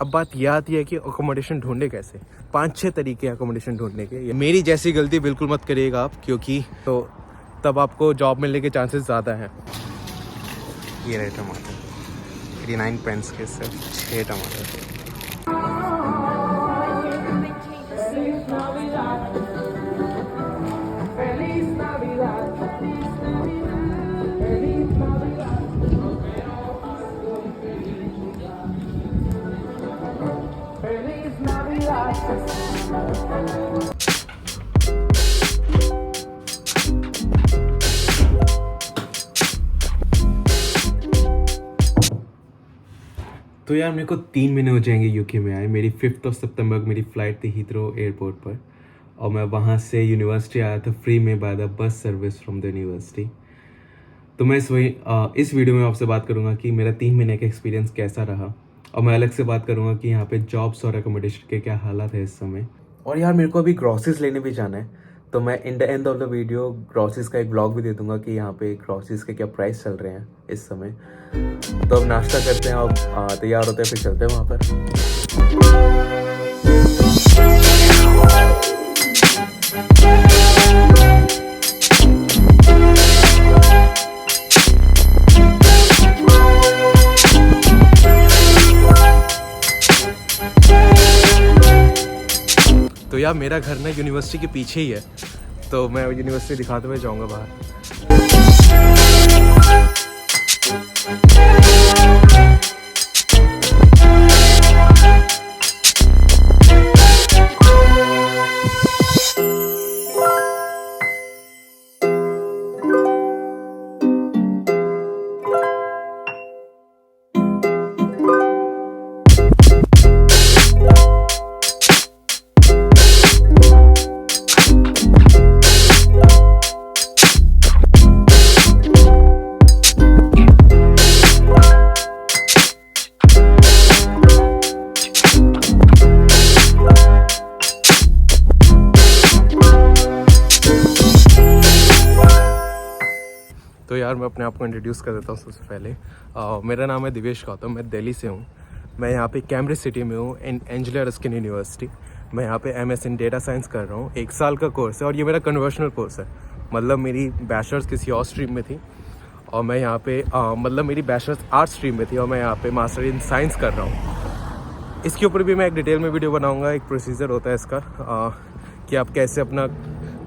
अब बात यह आती है कि अकोमोडेशन ढूंढे कैसे। 5-6 तरीके हैं अकोमोडेशन ढूंढने के। मेरी जैसी गलती बिल्कुल मत करिएगा आप, क्योंकि तो तब आपको जॉब मिलने के चांसेस ज़्यादा हैं। ये रहे टमाटर 89 पेंस के सिर्फ 6 टमाटर। तो यार मेरे को 3 महीने हो जाएंगे यूके में आए। मेरी 5 सितंबर को मेरी फ़्लाइट थी हीथ्रो एयरपोर्ट पर, और मैं वहाँ से यूनिवर्सिटी आया था फ्री में by the bus service from the university. तो मैं इस वीडियो में आपसे बात करूँगा कि मेरा 3 महीने का एक्सपीरियंस कैसा रहा, और मैं अलग से बात करूँगा कि यहाँ पे जॉब्स और एकोमोडेशन के क्या हालात है इस समय। और यार मेरे को अभी ग्रॉसरीज लेने भी जाना है, तो मैं in the end of the video groceries का एक ब्लॉग भी दे दूंगा कि यहाँ पे ग्रॉसरीज के क्या प्राइस चल रहे हैं इस समय। तो अब नाश्ता करते हैं और तैयार होते हैं, फिर चलते हैं वहाँ पर। तो यार मेरा घर ना यूनिवर्सिटी के पीछे ही है, तो मैं यूनिवर्सिटी दिखाते हुए जाऊँगा बाहर। तो यार मैं अपने आप को इंट्रोड्यूस कर देता हूँ सबसे पहले। मेरा नाम है दिवेश गौतम, मैं दिल्ली से हूँ। मैं यहाँ पे कैम्ब्रिज सिटी में हूँ, इन एंजेला रस्किन यूनिवर्सिटी। मैं यहाँ पे MS इन डेटा साइंस कर रहा हूँ। 1 साल का कोर्स है और ये मेरा कन्वर्शनल कोर्स है। मतलब मेरी बैचलर्स किसी और स्ट्रीम में थी और मैं यहाँ पे मतलब मेरी बैचलर्स आर्ट स्ट्रीम में थी और मैं यहाँ पे मास्टर इन साइंस कर रहा हूँ। इसके ऊपर भी मैं एक डिटेल में वीडियो बनाऊँगा। एक प्रोसीजर होता है इसका कि आप कैसे अपना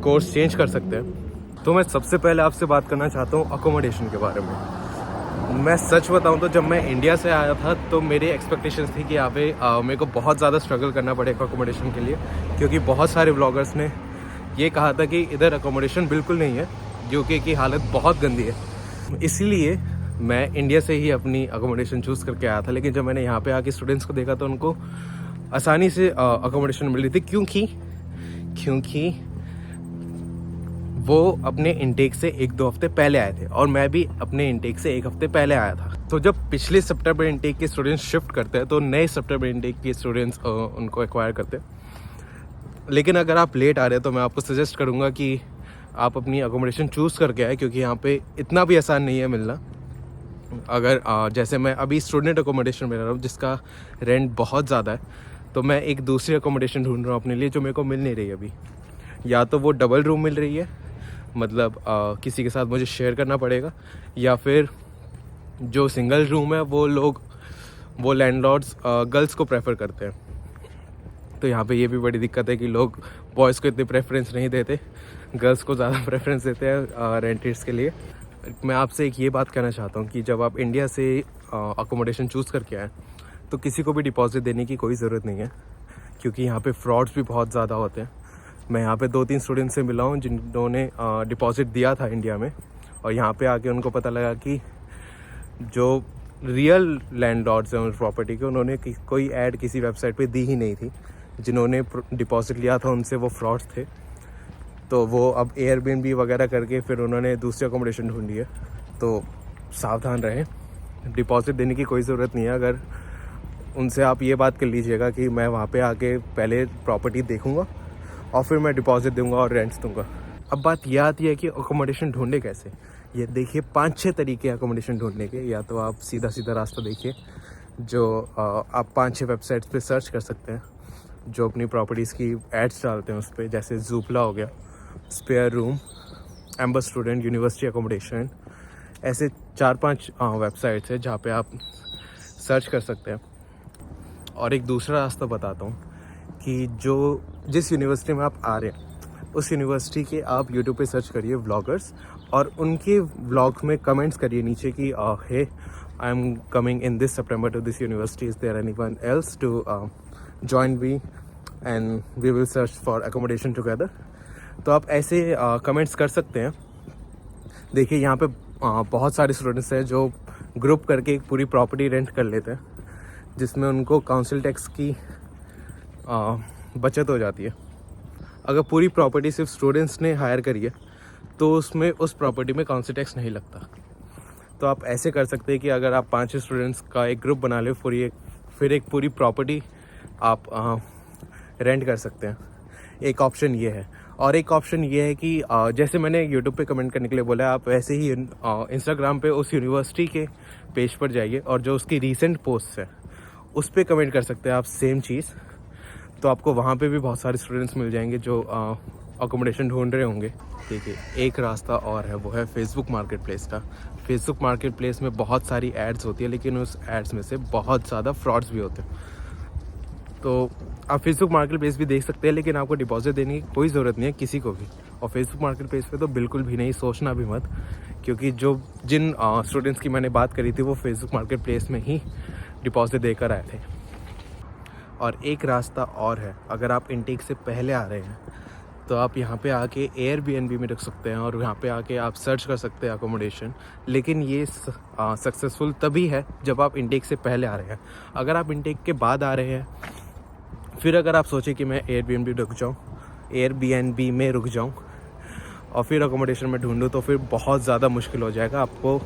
कोर्स चेंज कर सकते हैं। तो मैं सबसे पहले आपसे बात करना चाहता हूँ अकोमोडेशन के बारे में। मैं सच बताऊँ तो जब मैं इंडिया से आया था तो मेरी एक्सपेक्टेशंस थी कि यहाँ पे मेरे को बहुत ज़्यादा स्ट्रगल करना पड़ेगा अकोमोडेशन के लिए, क्योंकि बहुत सारे व्लॉगर्स ने ये कहा था कि इधर अकोमोडेशन बिल्कुल नहीं है, यूके की हालत बहुत गंदी है। इसीलिए मैं इंडिया से ही अपनी अकोमोडेशन चूज़ करके आया था। लेकिन जब मैंने यहाँ पे आके स्टूडेंट्स को देखा तो उनको आसानी से अकोमोडेशन मिल रही थी, क्योंकि वो अपने इंटेक से 1-2 हफ्ते पहले आए थे और मैं भी अपने इंटेक से 1 हफ्ते पहले आया था। तो जब पिछले सितंबर इंटेक के स्टूडेंट्स शिफ्ट करते हैं तो नए सितंबर इंटेक के स्टूडेंट्स उनको एक्वायर करते हैं। लेकिन अगर आप लेट आ रहे हैं तो मैं आपको सजेस्ट करूँगा कि आप अपनी अकोमोडेशन चूज़ करके आए, क्योंकि यहाँ पे इतना भी आसान नहीं है मिलना। अगर जैसे मैं अभी स्टूडेंट अकोमोडेशन में रह रहा हूँ जिसका रेंट बहुत ज़्यादा है, तो मैं एक दूसरी अकोमोडेशन ढूंढ रहा हूँ अपने लिए जो मेरे को मिल नहीं रही अभी। या तो वो डबल रूम मिल रही है, मतलब किसी के साथ मुझे शेयर करना पड़ेगा, या फिर जो सिंगल रूम है वो लैंडलॉर्ड्स गर्ल्स को प्रेफर करते हैं। तो यहाँ पे ये भी बड़ी दिक्कत है कि लोग बॉयज़ को इतनी प्रेफरेंस नहीं देते, गर्ल्स को ज़्यादा प्रेफरेंस देते हैं रेंटेड्स के लिए। मैं आपसे एक ये बात कहना चाहता हूँ कि जब आप इंडिया से अकोमोडेशन चूज़ करके आएँ तो किसी को भी डिपॉजिट देने की कोई ज़रूरत नहीं है, क्योंकि यहाँ पे फ्रॉड्स भी बहुत ज़्यादा होते हैं। मैं यहाँ पे 2-3 स्टूडेंट से मिला हूँ जिन्होंने डिपॉजिट दिया था इंडिया में, और यहाँ पे आके उनको पता लगा कि जो रियल लैंडलॉर्ड्स हैं उस प्रॉपर्टी के, उन्होंने कोई ऐड किसी वेबसाइट पे दी ही नहीं थी। जिन्होंने डिपॉजिट लिया था उनसे वो फ्रॉड्स थे। तो वो अब एयरबीएनबी वगैरह करके फिर उन्होंने दूसरी अकोमोडेशन ढूंढी है। तो सावधान रहें, डिपॉजिट देने की कोई ज़रूरत नहीं है। अगर उनसे आप ये बात कर लीजिएगा कि मैं वहाँ पे आके पहले प्रॉपर्टी देखूँगा और फिर मैं डिपॉजिट दूंगा और रेंट्स दूंगा। अब बात यह आती है कि अकोमोडेशन ढूंढे कैसे। ये देखिए 5-6 तरीके हैं अकोमोडेशन ढूंढने के। या तो आप सीधा रास्ता देखिए, जो आप 5-6 वेबसाइट्स पे सर्च कर सकते हैं जो अपनी प्रॉपर्टीज़ की एड्स डालते हैं उस पर, जैसे जूपला हो गया, spare room, Amber student, university accommodation, ऐसे 4-5 वेबसाइट्स है जहाँ पे आप सर्च कर सकते हैं। और एक दूसरा रास्ता बताता हूँ कि जिस यूनिवर्सिटी में आप आ रहे हैं उस यूनिवर्सिटी के आप यूट्यूब पे सर्च करिए व्लॉगर्स, और उनके व्लॉग में कमेंट्स करिए नीचे कि hey, I am coming in this September to this university, is there anyone else to join me and we will search for accommodation together. तो आप ऐसे कमेंट्स कर सकते हैं। देखिए यहाँ पे बहुत सारे स्टूडेंट्स हैं जो ग्रुप करके एक पूरी प्रॉपर्टी रेंट कर लेते हैं, जिसमें उनको काउंसिल टैक्स की बचत हो जाती है। अगर पूरी प्रॉपर्टी सिर्फ स्टूडेंट्स ने हायर करी है तो उसमें उस प्रॉपर्टी में काउंसिल टैक्स नहीं लगता। तो आप ऐसे कर सकते हैं कि अगर आप 5 स्टूडेंट्स का एक ग्रुप बना ले, फिर एक पूरी प्रॉपर्टी आप रेंट कर सकते हैं। एक ऑप्शन ये है। और एक ऑप्शन ये है कि जैसे मैंने यूट्यूब पे कमेंट करने के लिए बोला है, आप वैसे ही इंस्टाग्राम पे उस यूनिवर्सिटी के पेज पर जाइए और जो उसकी रीसेंट पोस्ट है उस पर कमेंट कर सकते हैं आप सेम चीज़। तो आपको वहाँ पे भी बहुत सारे स्टूडेंट्स मिल जाएंगे जो अकोमोडेशन ढूंढ रहे होंगे। देखिए एक रास्ता और है, वो है फेसबुक मार्केट प्लेस का। फेसबुक मार्केट प्लेस में बहुत सारी एड्स होती है, लेकिन उस एड्स में से बहुत ज़्यादा फ्रॉड्स भी होते हैं। तो आप फेसबुक मार्केट प्लेस भी देख सकते हैं, लेकिन आपको डिपॉजिट देने की कोई ज़रूरत नहीं है किसी को भी। और फेसबुक मार्केट प्लेस पे तो बिल्कुल भी नहीं, सोचना भी मत, क्योंकि जिन स्टूडेंट्स की मैंने बात करी थी वो फेसबुक मार्केट प्लेस में ही डिपॉजिट देकर आए थे। और एक रास्ता और है, अगर आप इनटेक से पहले आ रहे हैं तो आप यहाँ पे आके एयरबीएनबी में रख सकते हैं और यहाँ पे आके आप सर्च कर सकते हैं अकोमोडेशन। लेकिन ये सक्सेसफुल तभी है जब आप इनटेक से पहले आ रहे हैं। अगर आप इनटेक के बाद आ रहे हैं, फिर अगर आप सोचें कि मैं एयरबीएनबी में रुक जाऊँ और फिर अकोमोडेशन में ढूंढूँ, तो फिर बहुत ज़्यादा मुश्किल हो जाएगा। आपको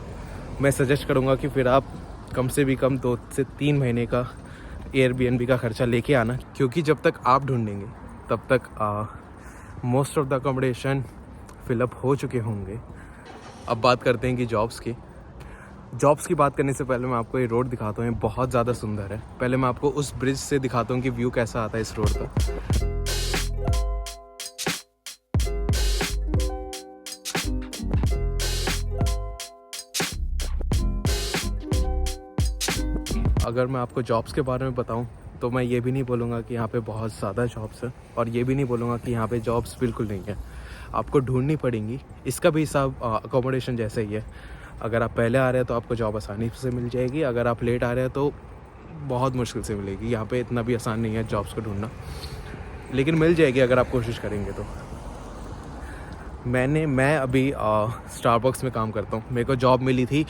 मैं सजेस्ट करूँगा कि फिर आप कम से भी कम 2 से 3 महीने का एयरबीएनबी का खर्चा लेके आना, क्योंकि जब तक आप ढूंढेंगे तब तक most of the accommodation fill up हो चुके होंगे। अब बात करते हैं कि जॉब्स की बात करने से पहले मैं आपको ये रोड दिखाता हूँ, ये बहुत ज़्यादा सुंदर है। पहले मैं आपको उस ब्रिज से दिखाता हूँ कि व्यू कैसा आता है इस रोड का। अगर मैं आपको जॉब्स के बारे में बताऊं तो मैं ये भी नहीं बोलूँगा कि यहाँ पे बहुत ज़्यादा जॉब्स हैं, और ये भी नहीं बोलूँगा कि यहाँ पे जॉब्स बिल्कुल नहीं है। आपको ढूंढनी पड़ेंगी। इसका भी हिसाब अकोमोडेशन जैसा ही है। अगर आप पहले आ रहे हैं तो आपको जॉब आसानी से मिल जाएगी, अगर आप लेट आ रहे हैं तो बहुत मुश्किल से मिलेगी। यहाँ पे इतना भी आसान नहीं है जॉब्स को ढूंढना, लेकिन मिल जाएगी अगर आप कोशिश करेंगे तो। मैं अभी स्टारबक्स में काम करता हूँ। मेरे को जॉब मिली थी।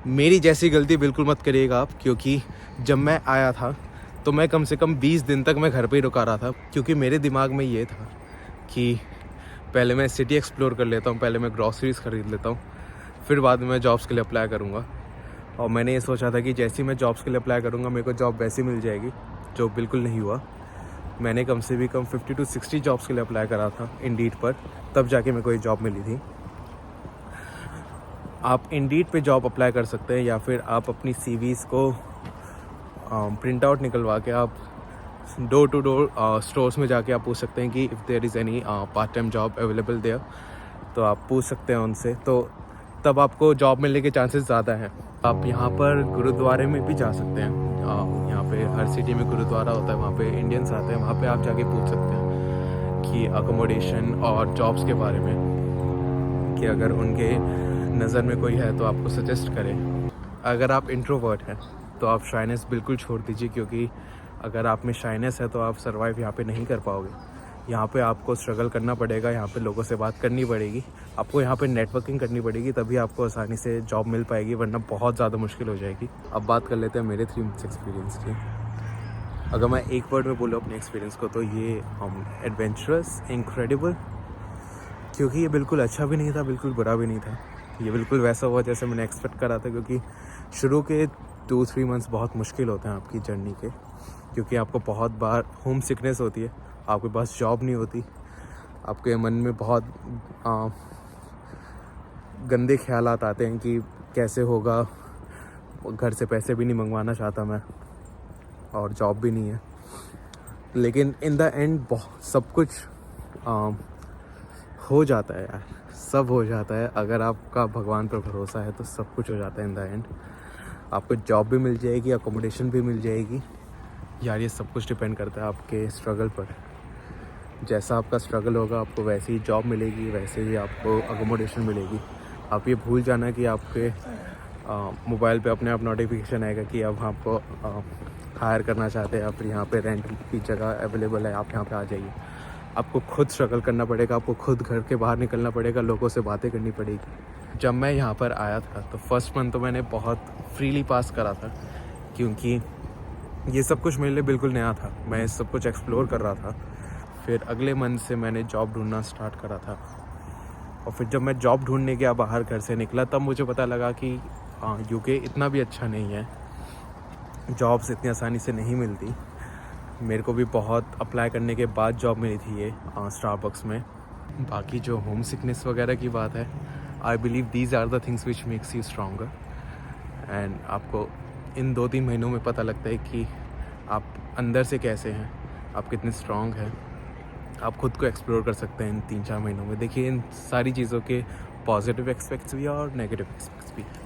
मेरी जैसी गलती बिल्कुल मत करिएगा आप, क्योंकि जब मैं आया था तो मैं कम से कम 20 दिन तक मैं घर पे ही रुका रहा था, क्योंकि मेरे दिमाग में ये था कि पहले मैं सिटी एक्सप्लोर कर लेता हूँ, पहले मैं ग्रॉसरीज ख़रीद लेता हूँ, फिर बाद में मैं जॉब्स के लिए अप्लाई करूँगा। और मैंने ये सोचा था कि जैसे ही मैं जॉब्स के लिए अप्लाई करूँगा मेरे को जॉब वैसी मिल जाएगी, जो बिल्कुल नहीं हुआ। मैंने कम से भी कम 50 to 60 जॉब्स के लिए अप्लाई करा था इंडीड पर, तब जाके मेरे को ये जॉब मिली थी। आप इंडीड पे जॉब अप्लाई कर सकते हैं, या फिर आप अपनी सीवीज़ को प्रिंट आउट निकलवा के आप डोर टू डोर स्टोर्स में जाके आप पूछ सकते हैं कि if there is any part time job available there, तो आप पूछ सकते हैं उनसे। तो तब आपको जॉब मिलने के चांसेस ज़्यादा हैं। आप यहाँ पर गुरुद्वारे में भी जा सकते हैं। यहाँ पे हर सिटी में गुरुद्वारा होता है, वहाँ पे इंडियंस आते हैं, वहाँ पे आप जाके पूछ सकते हैं कि अकोमोडेशन और जॉब्स के बारे में, कि अगर उनके नज़र में कोई है तो आपको सजेस्ट करें। अगर आप इंट्रोवर्ट हैं तो आप शाइनेस बिल्कुल छोड़ दीजिए, क्योंकि अगर आप में शाइनेस है तो आप सर्वाइव यहाँ पे नहीं कर पाओगे। यहाँ पे आपको स्ट्रगल करना पड़ेगा, यहाँ पे लोगों से बात करनी पड़ेगी, आपको यहाँ पे नेटवर्किंग करनी पड़ेगी, तभी आपको आसानी से जॉब मिल पाएगी, वरना बहुत ज़्यादा मुश्किल हो जाएगी। अब बात कर लेते हैं मेरे 3 मंथ्स एक्सपीरियंस की। अगर मैं एक वर्ड में बोलूँ अपने एक्सपीरियंस को, तो ये एडवेंचरस, इनक्रेडिबल, क्योंकि ये बिल्कुल अच्छा भी नहीं था, बिल्कुल बुरा भी नहीं था। ये बिल्कुल वैसा हुआ जैसे मैंने एक्सपेक्ट करा था, क्योंकि शुरू के 2-3 मंथ्स बहुत मुश्किल होते हैं आपकी जर्नी के, क्योंकि आपको बहुत बार होम सिकनेस होती है, आपके पास जॉब नहीं होती, आपके मन में बहुत गंदे ख्यालात आते हैं कि कैसे होगा, घर से पैसे भी नहीं मंगवाना चाहता मैं, और जॉब भी नहीं है। लेकिन इन द एंड सब कुछ हो जाता है यार, सब हो जाता है। अगर आपका भगवान पर भरोसा है तो सब कुछ हो जाता है इन द एंड। आपको जॉब भी मिल जाएगी, अकोमोडेशन भी मिल जाएगी यार। ये सब कुछ डिपेंड करता है आपके स्ट्रगल पर। जैसा आपका स्ट्रगल होगा आपको वैसी ही जॉब मिलेगी, वैसे ही आपको अकोमोडेशन मिलेगी। आप ये भूल जाना कि आपके मोबाइल पे अपने आप नोटिफिकेशन आएगा कि अब आपको हायर करना चाहते हैं या फिर यहाँ पे रेंट की जगह अवेलेबल है, आप यहाँ पे आ जाइए। आपको खुद स्ट्रगल करना पड़ेगा, आपको खुद घर के बाहर निकलना पड़ेगा, लोगों से बातें करनी पड़ेगी। जब मैं यहाँ पर आया था तो फर्स्ट मंथ तो मैंने बहुत फ्रीली पास करा था, क्योंकि ये सब कुछ मेरे लिए बिल्कुल नया था। मैं सब कुछ एक्सप्लोर कर रहा था। फिर अगले मंथ से मैंने जॉब ढूंढना स्टार्ट करा था, और फिर जब मैं जॉब ढूंढने गया बाहर घर से निकला तब मुझे पता लगा कि यूके इतना भी अच्छा नहीं है, जॉब्स इतनी आसानी से नहीं मिलती। मेरे को भी बहुत अप्लाई करने के बाद जॉब मिली थी ये स्टारबक्स में। बाकी जो होम सिकनेस वगैरह की बात है, I believe these are the things which makes you stronger. And आपको इन 2-3 महीनों में पता लगता है कि आप अंदर से कैसे हैं, आप कितने स्ट्रॉन्ग हैं। आप खुद को एक्सप्लोर कर सकते हैं इन 3-4 महीनों में। देखिए, इन सारी चीज़ों के पॉजिटिव एस्पेक्ट्स भी हैं और नेगेटिव एस्पेक्ट्स भी हैं,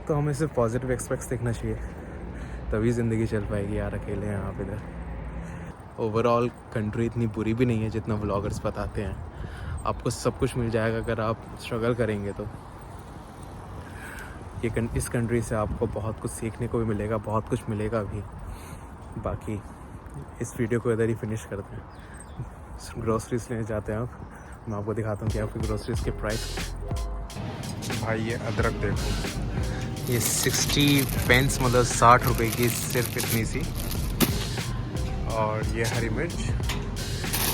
तो हमें सिर्फ पॉजिटिव एस्पेक्ट्स देखना चाहिए, तभी ज़िंदगी चल पाएगी यार। अकेले हैं आप इधर। ओवरऑल कंट्री इतनी बुरी भी नहीं है जितना व्लॉगर्स बताते हैं। आपको सब कुछ मिल जाएगा अगर आप स्ट्रगल करेंगे तो। इस कंट्री से आपको बहुत कुछ सीखने को भी मिलेगा, बहुत कुछ मिलेगा भी। बाकी इस वीडियो को इधर ही फिनिश करते हैं। ग्रोसरीज लेने जाते हैं आप, मैं आपको दिखाता हूँ कि आपकी ग्रोसरीज के प्राइस। भाई ये अदरक देखो, ये 60 पेंस मतलब 60 रुपए की सिर्फ इतनी सी। और ये हरी मिर्च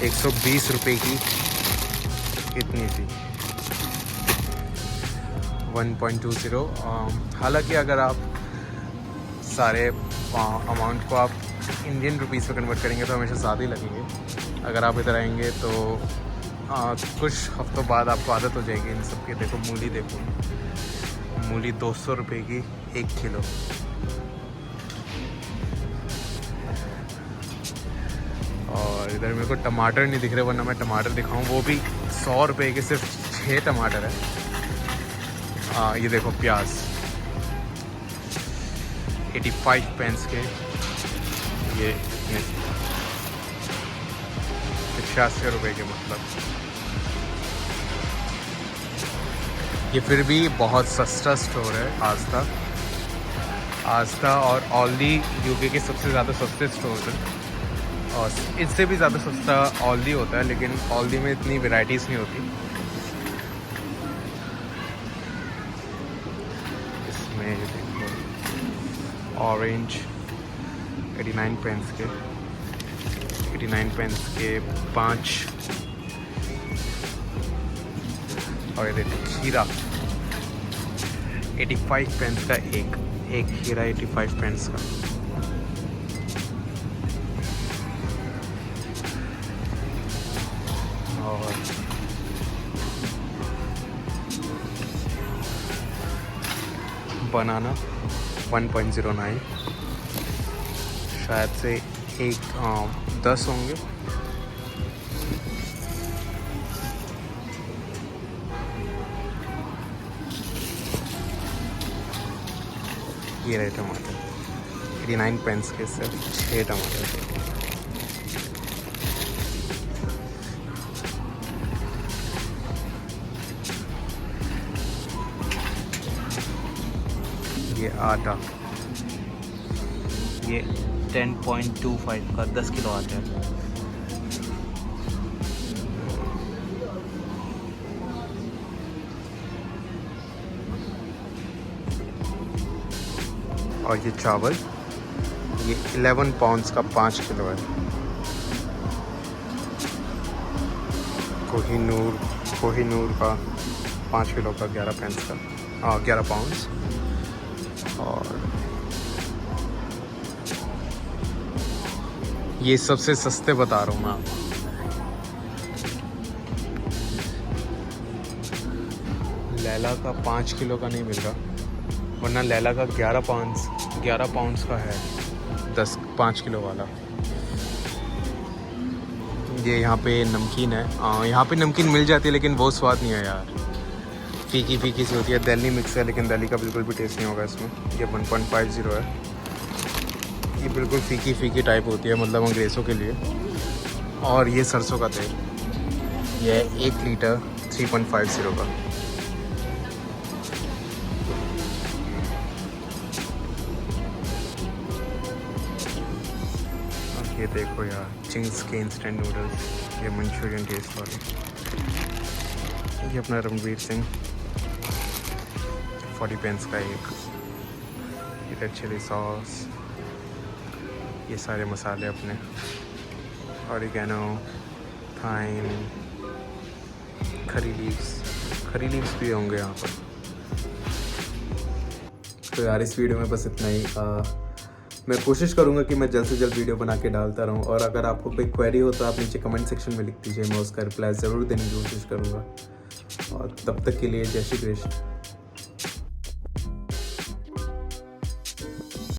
120 रुपए की इतनी सी, 1.20। हालांकि अगर आप सारे अमाउंट को आप इंडियन रुपीस में कन्वर्ट करेंगे तो हमेशा ज़्यादा ही लगेंगे। अगर आप इधर आएंगे तो कुछ हफ्तों बाद आपको आदत हो जाएगी इन सब की। देखो मूली, देखो मूली 200 रुपये की 1 किलो। और इधर मेरे को टमाटर नहीं दिख रहे, वरना मैं टमाटर दिखाऊं। वो भी 100 रुपये के सिर्फ 6 टमाटर है। ये देखो प्याज 85 पेंस के, ये 86 रुपये के मतलब। ये फिर भी बहुत सस्ता स्टोर है आस्था और ऑल्डी यूके के सबसे ज़्यादा सस्ते स्टोर हैं। और इससे भी ज़्यादा सस्ता ऑल्डी होता है, लेकिन ऑल्डी में इतनी वैराइटीज़ नहीं होती। इसमें देखो ऑरेंज 89 पेंस के, 89 पेंस के 5। और ये देखो खीरा 85 पेंस का एक खीरा 85 पेंस का। और बनाना 1.09, शायद से 10 होंगे। ये रहे टमाटर 89 पेंस के सिर्फ 6 टमाटर। ये आटा, ये 10.25 का 10 किलो आता है। और ये चावल, ये 11 पाउंड्स का 5 किलो है। कोहिनूर का 5 किलो का 11 पेंस का 11 पाउंड्स। और ये सबसे सस्ते बता रहा हूँ मैं आपको। लैला का 5 किलो का नहीं मिल रहा, वरना लैला का 11 पाउंड्स का है 5 किलो वाला। ये यहाँ पे नमकीन है, यहाँ पे नमकीन मिल जाती है लेकिन वो स्वाद नहीं है यार, फीकी सी होती है। दिल्ली मिक्स है लेकिन दिल्ली का बिल्कुल भी टेस्ट नहीं होगा इसमें। ये 1.50 है, ये बिल्कुल फीकी टाइप होती है, मतलब अंग्रेज़ों के लिए। और ये सरसों का तेल, ये है 1 लीटर 3.50 का। ये देखो यार, चिंग्स के इंस्टेंट नूडल्स, ये मंचूरियन टेस्ट वाले। ये अपना रणवीर सिंह 40 पेंस का एक। ये रेड चिली सॉस, ये सारे मसाले अपने, ऑरिगेनो, थाइम, खरी लीव्स भी होंगे यहाँ पर। तो यार इस वीडियो में बस इतना ही। मैं कोशिश करूँगा कि मैं जल्द से जल्द वीडियो बना के डालता रहूँ, और अगर आपको कोई क्वेरी हो तो आप नीचे कमेंट सेक्शन में लिख दीजिए, मैं उसका रिप्लाई ज़रूर देने की कोशिश करूँगा। और तब तक के लिए जय श्री कृष्ण।